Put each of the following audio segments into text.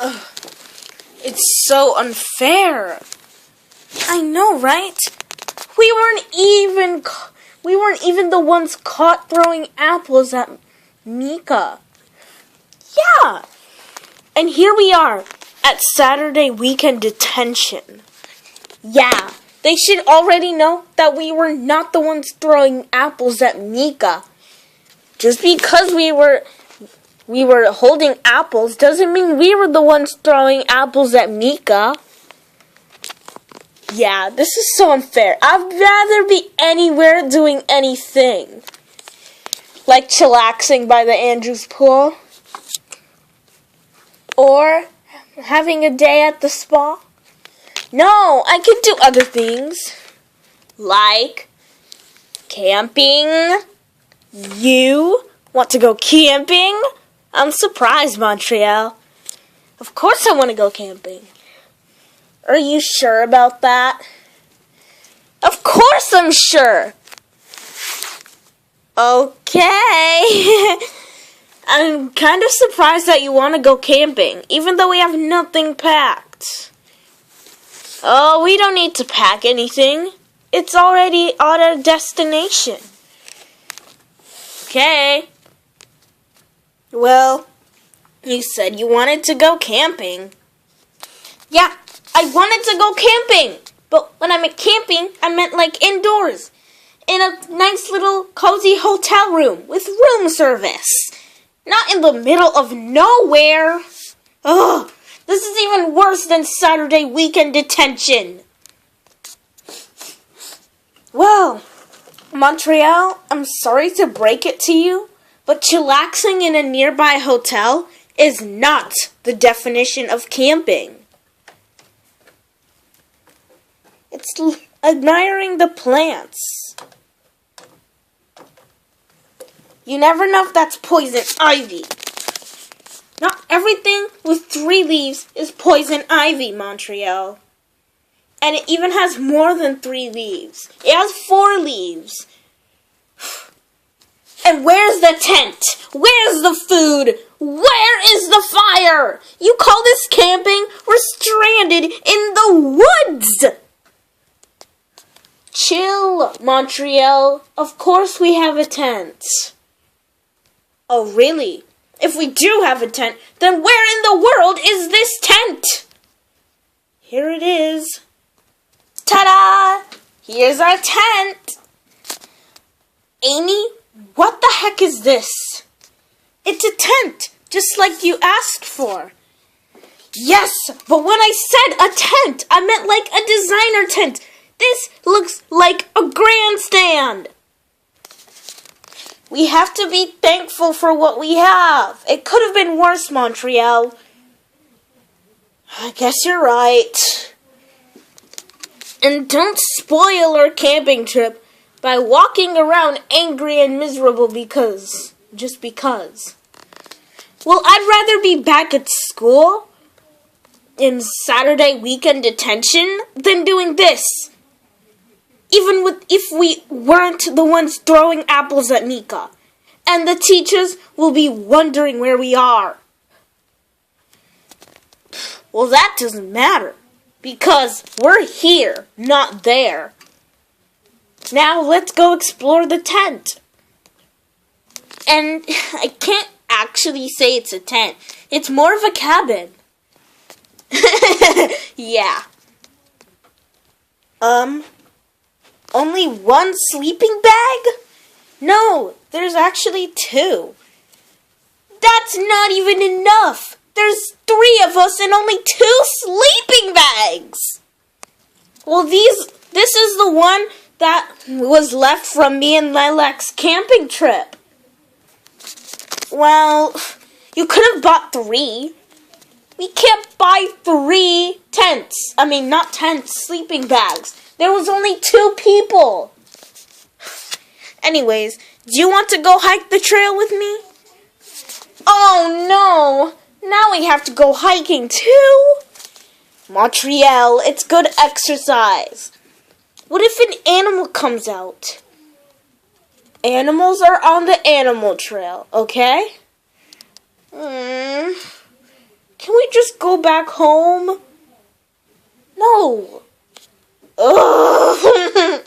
Ugh, it's so unfair. I know, right? We weren't even the ones caught throwing apples at Mika. Yeah. And here we are at Saturday weekend detention. Yeah. They should already know that we were not the ones throwing apples at Mika. Just because we were holding apples doesn't mean we were the ones throwing apples at Mika. Yeah, this is so unfair. I'd rather be anywhere doing anything. Like chillaxing by the Andrews pool. Or having a day at the spa. No, I could do other things. Like camping. You want to go camping? I'm surprised, Montreal. Of course I want to go camping. Are you sure about that? Of course I'm sure. Okay. I'm kind of surprised that you want to go camping, even though we have nothing packed. Oh, we don't need to pack anything. It's already at our destination. Okay. Well, you said you wanted to go camping. Yeah, I wanted to go camping. But when I meant camping, I meant like indoors. In a nice little cozy hotel room with room service. Not in the middle of nowhere. Ugh, this is even worse than Saturday weekend detention. Well, Montreal, I'm sorry to break it to you, but chillaxing in a nearby hotel is not the definition of camping. It's admiring the plants. You never know if that's poison ivy. Not everything with 3 leaves is poison ivy, Montreal. And it even has more than 3 leaves. It has 4 leaves. And where's the tent? Where's the food? Where is the fire? You call this camping? We're stranded in the woods. Chill, Montreal. Of course we have a tent. Oh, really? If we do have a tent, then where in the world is this tent? Here it is. Ta-da! Here's our tent. Amy, what the heck is this? It's a tent, just like you asked for. Yes, but when I said a tent, I meant like a designer tent. This looks like a grandstand. We have to be thankful for what we have. It could have been worse, Montreal. I guess you're right. And don't spoil our camping trip by walking around angry and miserable just because. Well, I'd rather be back at school in Saturday weekend detention than doing this. Even if we weren't the ones throwing apples at Mika. And the teachers will be wondering where we are. Well, that doesn't matter. Because we're here, not there. Now let's go explore the tent. And I can't actually say it's a tent. It's more of a cabin. Yeah. Only 1 sleeping bag? No, there's actually 2. That's not even enough. There's 3 of us and only 2 sleeping bags. Well, this is the one that was left from me and Lilac's camping trip. Well, you could have bought 3. We can't buy 3 tents. I mean, not tents, sleeping bags. There was only 2 people. Anyways, do you want to go hike the trail with me? Oh no! Now we have to go hiking too? Montreal, it's good exercise. What if an animal comes out? Animals are on the animal trail, okay? Can we I just go back home? No. Ugh.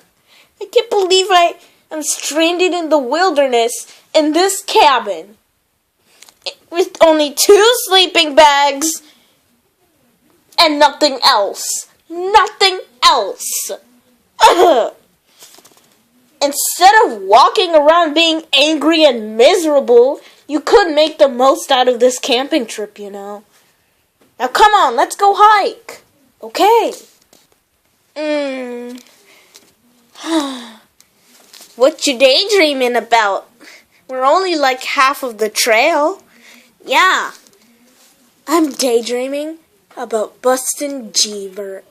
I can't believe I am stranded in the wilderness in this cabin with only 2 sleeping bags and nothing else. Nothing else. Ugh. Instead of walking around being angry and miserable, you could make the most out of this camping trip, you know. Now come on, let's go hike. Okay. What you daydreaming about? We're only like half of the trail. Yeah. I'm daydreaming about bustin' Jeeber.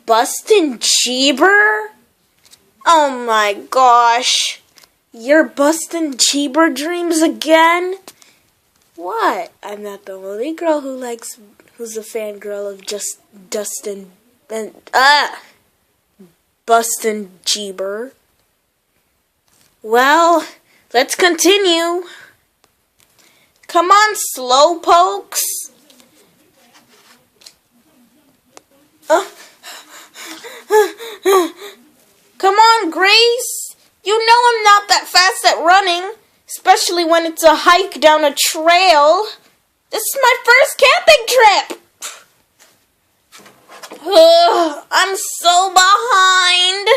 Bustin' Jeeber? Oh my gosh. You're bustin' Jeeber dreams again? What? I'm not the only girl who's a fangirl of just Dustin and bustin' Jeeber. Well, let's continue. Come on, slowpokes. Come on, Grace. You know I'm not that fast at running, especially when it's a hike down a trail. This is my first camping trip. I'm so behind.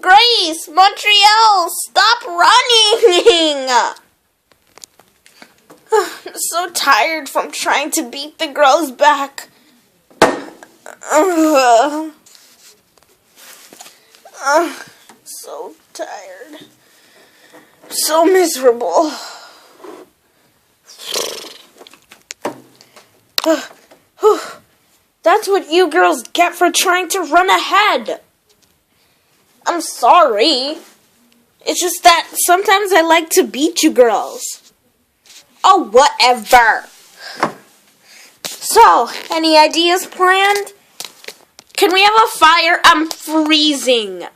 Grace, Montreal, stop running. I'm so tired from trying to beat the girls back. So tired. So miserable. That's what you girls get for trying to run ahead. I'm sorry. It's just that sometimes I like to beat you girls. Oh, whatever. So, any ideas planned? Can we have a fire? I'm freezing.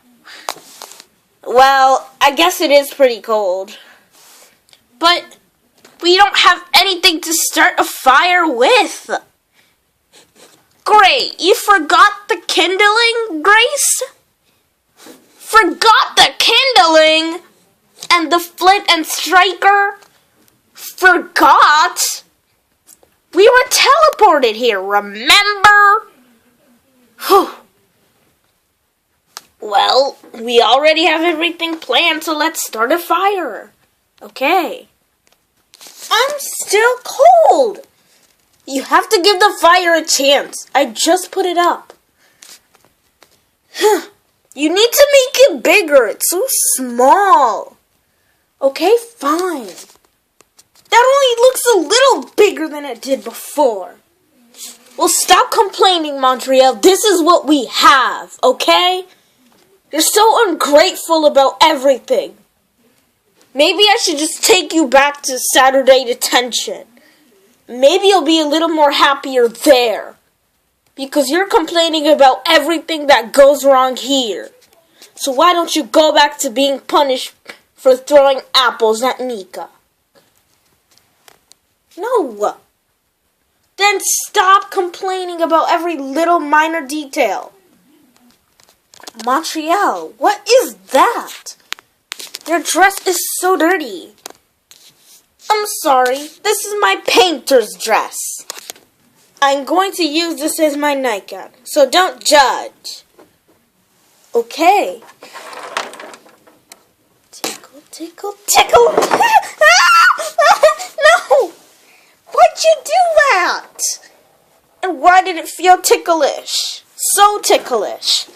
Well, I guess it is pretty cold. But we don't have anything to start a fire with. Great, you forgot the kindling, Grace? Forgot the kindling? And the flint and striker? Forgot? We were teleported here, remember? Whew. Well, we already have everything planned, so let's start a fire. Okay. I'm still cold. You have to give the fire a chance. I just put it up. You need to make it bigger. It's so small. Okay, fine. That only looks a little bigger than it did before. Well, stop complaining, Montreal. This is what we have, okay? You're so ungrateful about everything. Maybe I should just take you back to Saturday detention. Maybe you'll be a little more happier there. Because you're complaining about everything that goes wrong here. So why don't you go back to being punished for throwing apples at Nika? No. Then stop complaining about every little minor detail. Montreal, what is that? Your dress is so dirty. I'm sorry, this is my painter's dress. I'm going to use this as my nightgown, so don't judge. Okay. Tickle, tickle, tickle. No! Why'd you do that? And why did it feel ticklish? So ticklish.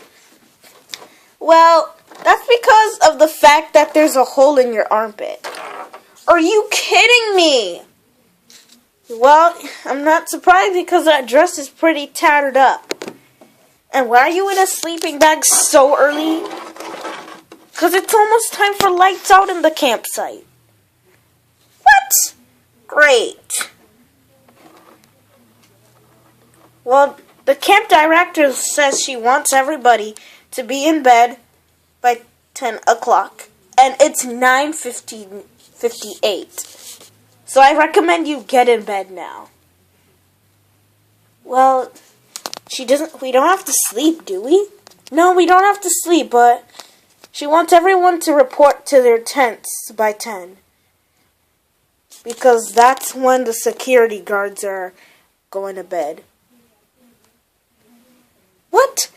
Well, that's because of the fact that there's a hole in your armpit. Are you kidding me? Well, I'm not surprised because that dress is pretty tattered up. And why are you in a sleeping bag so early? Because it's almost time for lights out in the campsite. What? Great. Well, the camp director says she wants everybody to be in bed by 10 o'clock. And it's 9:58. So I recommend you get in bed now. Well, we don't have to sleep, do we? No, we don't have to sleep, but she wants everyone to report to their tents by 10. Because that's when the security guards are going to bed. What?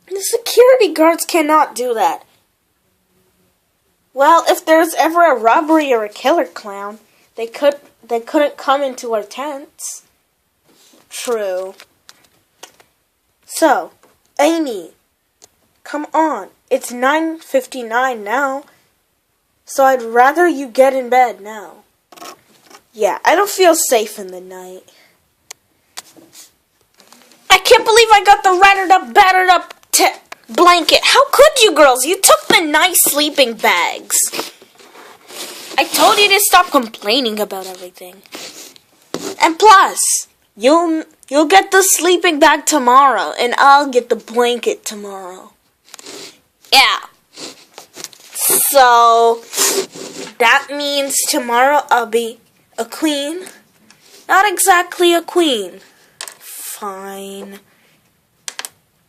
The security guards cannot do that. Well, if there's ever a robbery or a killer clown, they couldn't come into our tents. True. So, Amy, come on. It's 9:59 now. So I'd rather you get in bed now. Yeah, I don't feel safe in the night. I can't believe I got the rattered up, battered up blanket. How could you girls? You took the nice sleeping bags. I told you to stop complaining about everything. And plus, you'll get the sleeping bag tomorrow, and I'll get the blanket tomorrow. Yeah. So, that means tomorrow I'll be a queen. Not exactly a queen. Fine.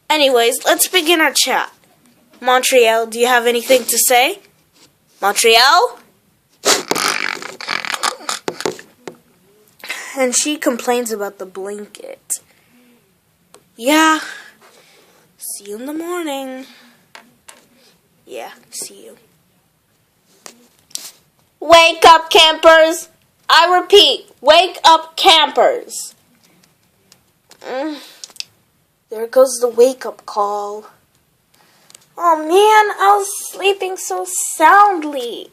Anyways, let's begin our chat. Montreal, do you have anything to say? Montreal? And she complains about the blanket. Yeah. See you in the morning. Yeah, see you. Wake up, campers! I repeat, wake up, campers! There goes the wake-up call. Oh man, I was sleeping so soundly.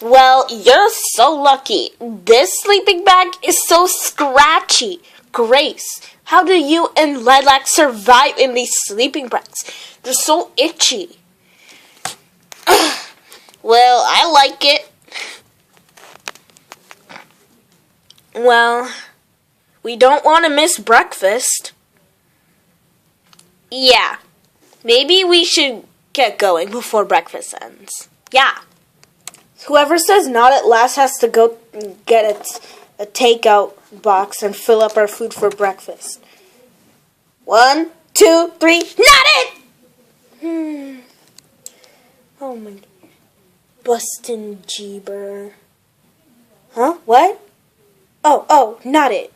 Well, you're so lucky. This sleeping bag is so scratchy. Grace, how do you and Lilac survive in these sleeping bags? They're so itchy. Well, I like it. Well, we don't want to miss breakfast. Yeah, maybe we should get going before breakfast ends. Yeah. Whoever says not at last has to go get a takeout box and fill up our food for breakfast. 1, 2, 3, not it! Oh my. Bustin' Jeeber. Huh? What? Oh, not it.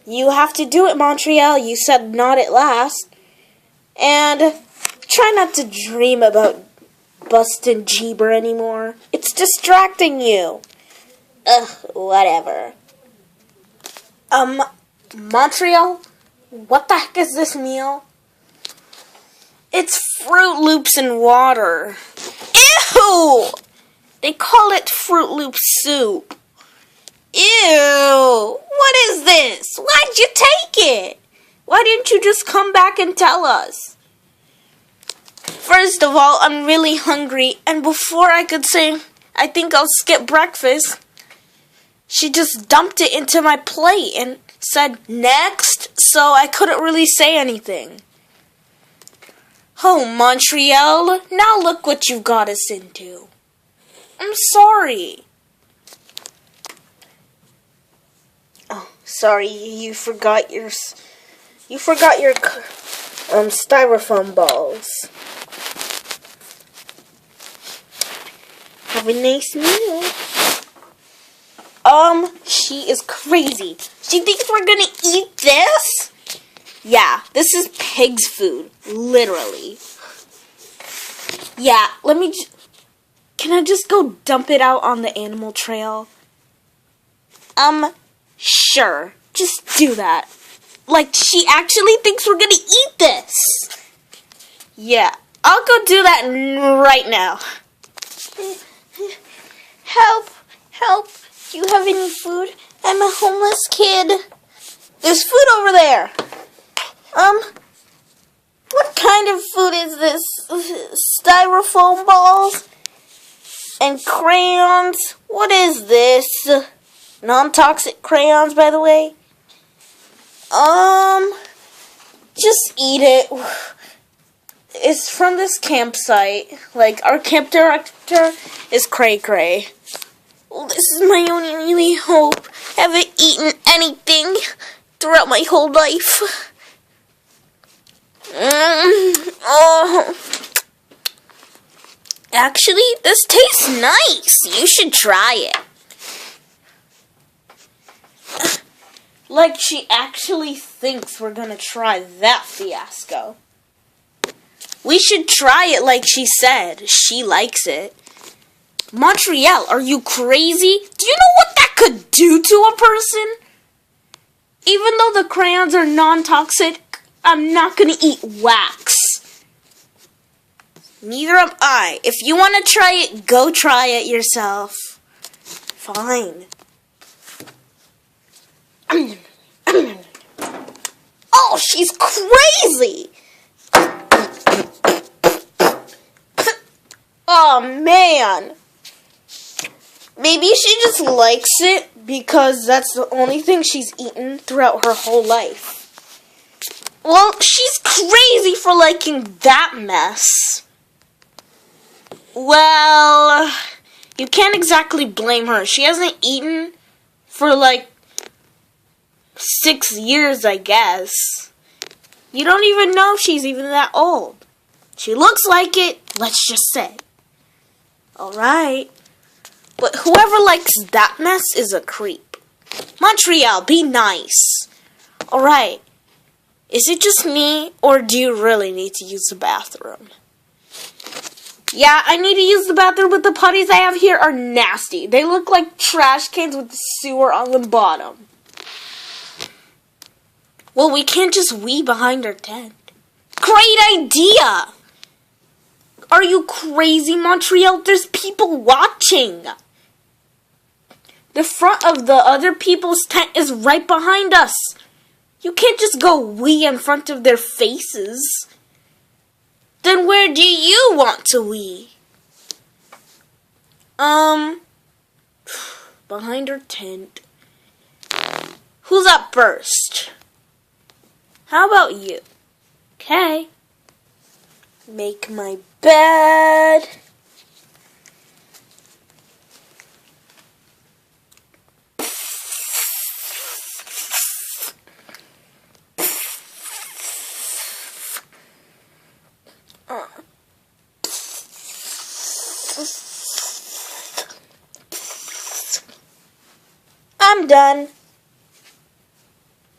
You have to do it, Montreal. You said not at last. And try not to dream about Bustin' Jeeber anymore. It's distracting you. Ugh, whatever. Montreal? What the heck is this meal? It's Fruit Loops and water. Ew! They call it Fruit Loop soup. Ew! What is this? Why'd you take it? Why didn't you just come back and tell us? First of all, I'm really hungry, and before I could say, I think I'll skip breakfast, she just dumped it into my plate and said, next, so I couldn't really say anything. Oh, Montreal, now look what you've got us into. I'm sorry. Oh, sorry, you forgot your styrofoam balls. Have a nice meal. She is crazy. She thinks we're gonna eat this? Yeah, this is pig's food, literally. Yeah, can I just go dump it out on the animal trail? Sure. Just do that. Like, she actually thinks we're gonna eat this. Yeah, I'll go do that right now. Help! Help! Do you have any food? I'm a homeless kid. There's food over there. What kind of food is this? Styrofoam balls? And crayons? What is this? Non-toxic crayons, by the way. Just eat it. is from this campsite. Like, our camp director is Cray Cray. Well, this is my only hope. I haven't eaten anything throughout my whole life. Oh. Actually, this tastes nice. You should try it. Like she actually thinks we're gonna try that fiasco. We should try it like she said. She likes it. Montreal, are you crazy? Do you know what that could do to a person? Even though the crayons are non-toxic, I'm not gonna eat wax. Neither am I. If you want to try it, go try it yourself. Fine. Oh, she's crazy! Oh, man. Maybe she just likes it because that's the only thing she's eaten throughout her whole life. Well, she's crazy for liking that mess. Well, you can't exactly blame her. She hasn't eaten for like 6 years, I guess. You don't even know if she's even that old. She looks like it, let's just say. Alright. But whoever likes that mess is a creep. Montreal, be nice. Alright. Is it just me, or do you really need to use the bathroom? Yeah, I need to use the bathroom, but the putties I have here are nasty. They look like trash cans with sewer on the bottom. Well, we can't just wee behind our tent. Great idea! Are you crazy, Montreal? There's people watching. The front of the other people's tent is right behind us. You can't just go wee in front of their faces. Then where do you want to wee? Behind our tent. Who's up first? How about you? Okay. Make my bed. I'm done.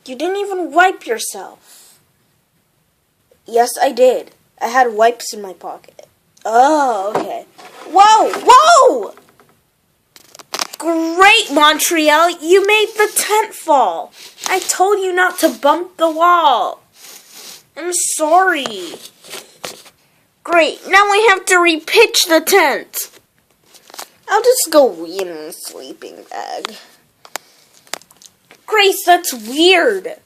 You didn't even wipe yourself. Yes, I did. I had wipes in my pocket. Oh, okay. Whoa! Whoa! Great, Montreal. You made the tent fall. I told you not to bump the wall. I'm sorry. Great. Now we have to repitch the tent. I'll just go wee in my sleeping bag. Grace, that's weird.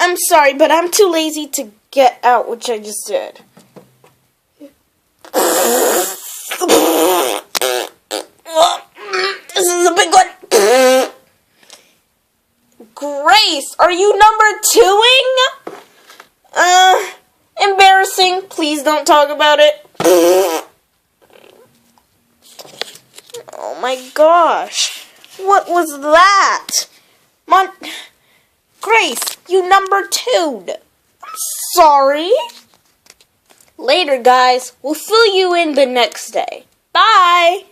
I'm sorry, but I'm too lazy to get out, which I just did. This is a big one. Grace, are you number 2-ing? Embarrassing. Please don't talk about it. Oh my gosh. What was that? Grace, you number 2'd. I'm sorry. Later, guys. We'll fill you in the next day. Bye.